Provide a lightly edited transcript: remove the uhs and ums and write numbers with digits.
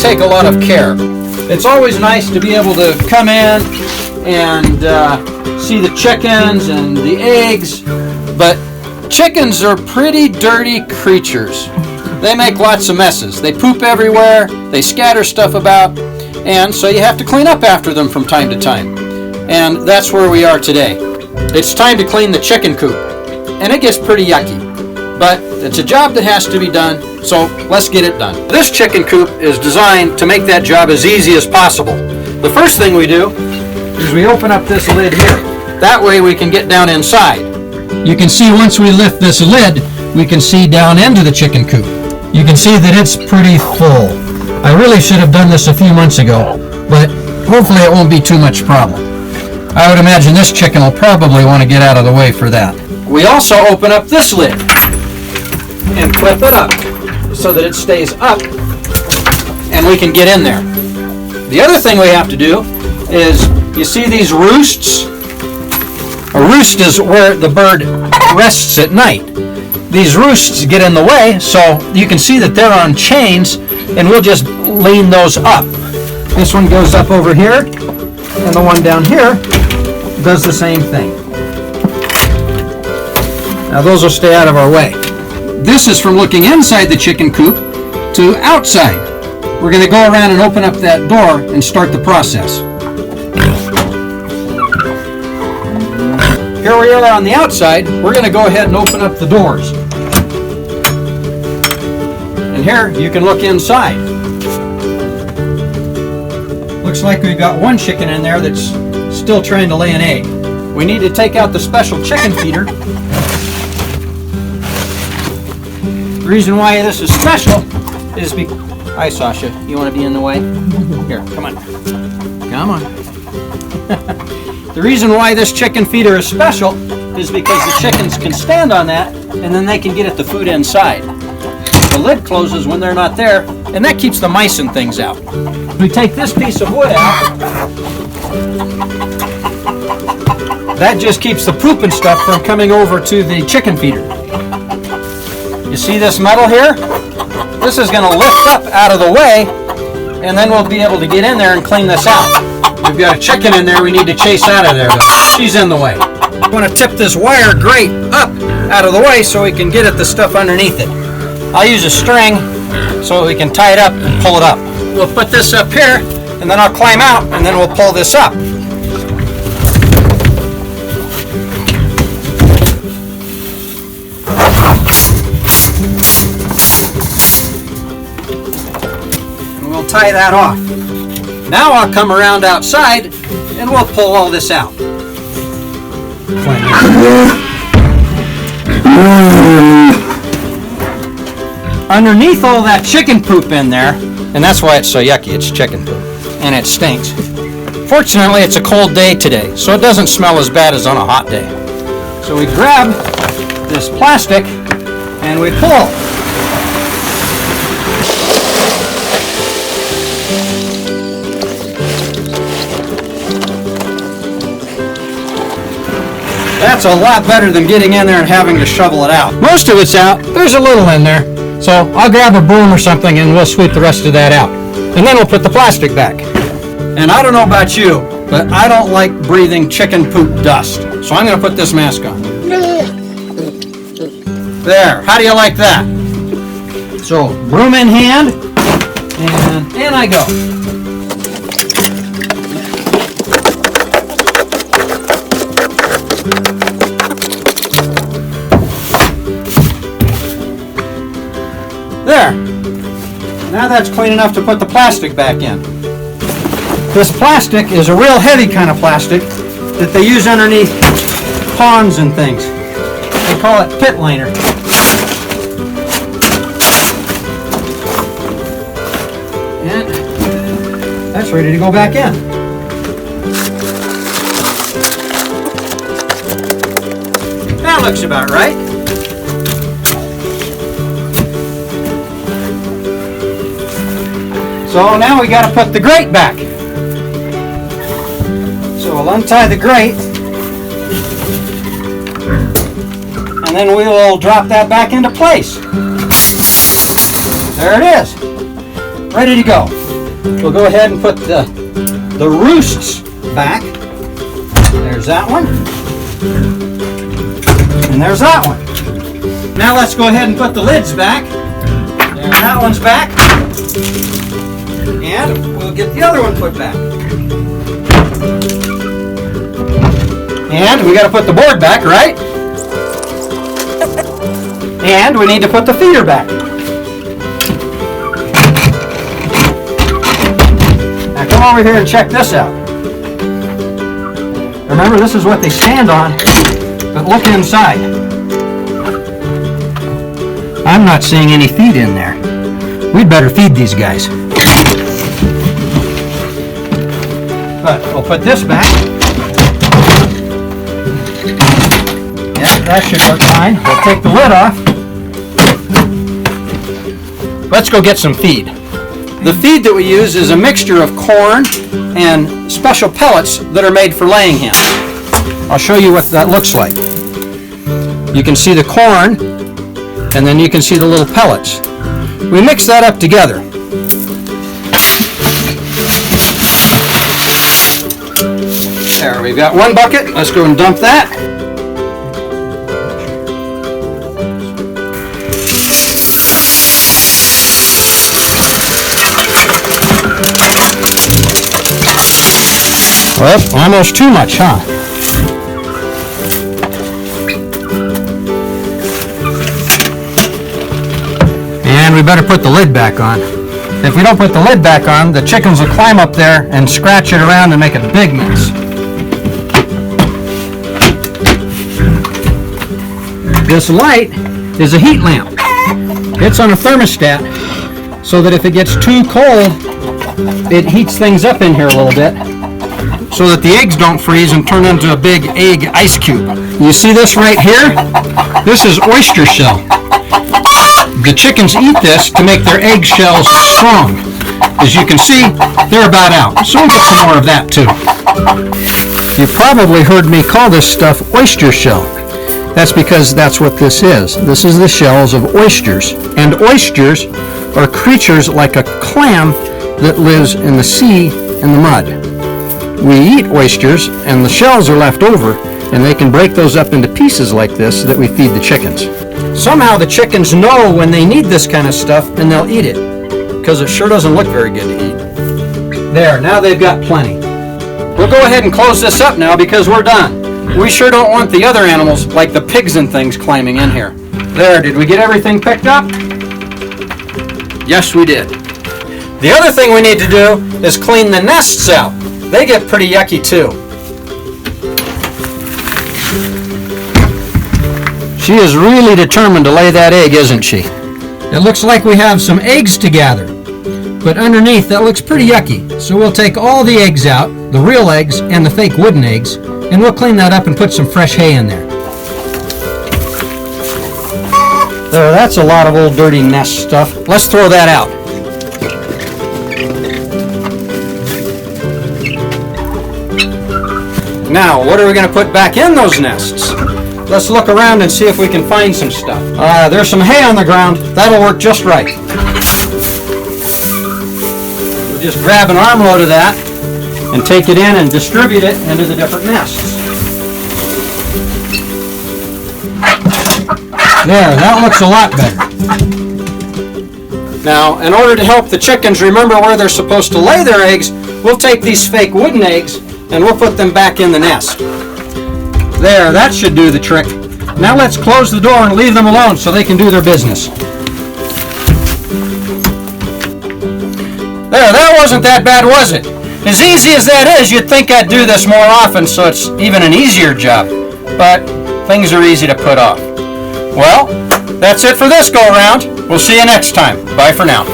take a lot of care. It's always nice to be able to come in and see the chickens and the eggs, but chickens are pretty dirty creatures. They make lots of messes. They poop everywhere, they scatter stuff about, and so you have to clean up after them from time to time. And that's where we are today. It's time to clean the chicken coop, and it gets pretty yucky. But it's a job that has to be done, so let's get it done. This chicken coop is designed to make that job as easy as possible. The first thing we do is we open up this lid here. That way we can get down inside. You can see once we lift this lid, we can see down into the chicken coop. You can see that it's pretty full. I really should have done this a few months ago, but hopefully it won't be too much problem. I would imagine this chicken will probably want to get out of the way for that. We also open up this lid and flip it up so that it stays up and we can get in there. The other thing we have to do is, you see these roosts? A roost is where the bird rests at night. These roosts get in the way, so you can see that they're on chains, and we'll just lean those up. This one goes up over here, and the one down here does the same thing. Now those will stay out of our way. This is from looking inside the chicken coop to outside. We're going to go around and open up that door and start the process. Here we are on the outside. We're going to go ahead and open up the doors. And here you can look inside. Looks like we've got one chicken in there that's still trying to lay an egg. We need to take out the special chicken feeder. The reason why this is special is because... Hi, Sasha. You want to be in the way? Here, come on. Come on. The reason why this chicken feeder is special is because the chickens can stand on that and then they can get at the food inside. The lid closes when they're not there, and that keeps the mice and things out. We take this piece of wood out. That just keeps the poop and stuff from coming over to the chicken feeder. You see this metal here? This is going to lift up out of the way, and then we'll be able to get in there and clean this out. We've got a chicken in there we need to chase out of there, though. She's in the way. I want to tip this wire grate up out of the way so we can get at the stuff underneath it. I'll use a string so we can tie it up and pull it up. We'll put this up here, and then I'll climb out, and then we'll pull this up. And we'll tie that off. Now I'll come around outside and we'll pull all this out. Underneath all that chicken poop in there, and that's why it's so yucky, it's chicken poop, and it stinks. Fortunately, it's a cold day today, so it doesn't smell as bad as on a hot day. So we grab this plastic and we pull. That's a lot better than getting in there and having to shovel it out. Most of it's out. There's a little in there. So I'll grab a broom or something and we'll sweep the rest of that out. And then we'll put the plastic back. And I don't know about you, but I don't like breathing chicken poop dust. So I'm going to put this mask on. There. How do you like that? So broom in hand, and in I go. There. Now that's clean enough to put the plastic back in. This plastic is a real heavy kind of plastic that they use underneath ponds and things. They call it pit liner. And that's ready to go back in. That looks about right. So now we got to put the grate back. So we'll untie the grate, and then we will drop that back into place. There it is, ready to go. we'll go ahead and put the roosts back. There's that one. And there's that one. Now let's go ahead and put the lids back. There, that one's back. And we'll get the other one put back. And we got to put the board back, right? And we need to put the feeder back. Now come over here and check this out. Remember, this is what they stand on, but look inside. I'm not seeing any feed in there. We'd better feed these guys. But we'll put this back. Yeah, that should work fine. We'll take the lid off. Let's go get some feed. The feed that we use is a mixture of corn and special pellets that are made for laying hens. I'll show you what that looks like. You can see the corn, and then you can see the little pellets. We mix that up together. There, we've got one bucket. Let's go and dump that. Well, almost too much, huh? And we better put the lid back on. If we don't put the lid back on, the chickens will climb up there and scratch it around and make a big mess. This light is a heat lamp. It's on a thermostat so that if it gets too cold, it heats things up in here a little bit, so that the eggs don't freeze and turn into a big egg ice cube. You see this right here? This is oyster shell. The chickens eat this to make their egg shells strong. As you can see, they're about out. So we'll get some more of that too. You probably heard me call this stuff oyster shell. That's because that's what this is. This is the shells of oysters. And oysters are creatures like a clam that lives in the sea and the mud. We eat oysters, and the shells are left over, and they can break those up into pieces like this so that we feed the chickens. Somehow the chickens know when they need this kind of stuff, and they'll eat it, because it sure doesn't look very good to eat. There, now they've got plenty. We'll go ahead and close this up now because we're done. We sure don't want the other animals, like the pigs and things, climbing in here. There, did we get everything picked up? Yes, we did. The other thing we need to do is clean the nests out. They get pretty yucky too. She is really determined to lay that egg, isn't she? It looks like we have some eggs to gather, but underneath that looks pretty yucky. So we'll take all the eggs out, the real eggs and the fake wooden eggs, and we'll clean that up and put some fresh hay in there. There, that's a lot of old dirty nest stuff. Let's throw that out. Now, what are we going to put back in those nests? Let's look around and see if we can find some stuff. There's some hay on the ground. That'll work just right. We'll just grab an armload of that and take it in and distribute it into the different nests. There, that looks a lot better. Now, in order to help the chickens remember where they're supposed to lay their eggs, we'll take these fake wooden eggs and we'll put them back in the nest. There, that should do the trick. Now let's close the door and leave them alone so they can do their business. There, that wasn't that bad, was it? As easy as that is, you'd think I'd do this more often so it's even an easier job. But things are easy to put off. Well, that's it for this go-around. We'll see you next time. Bye for now.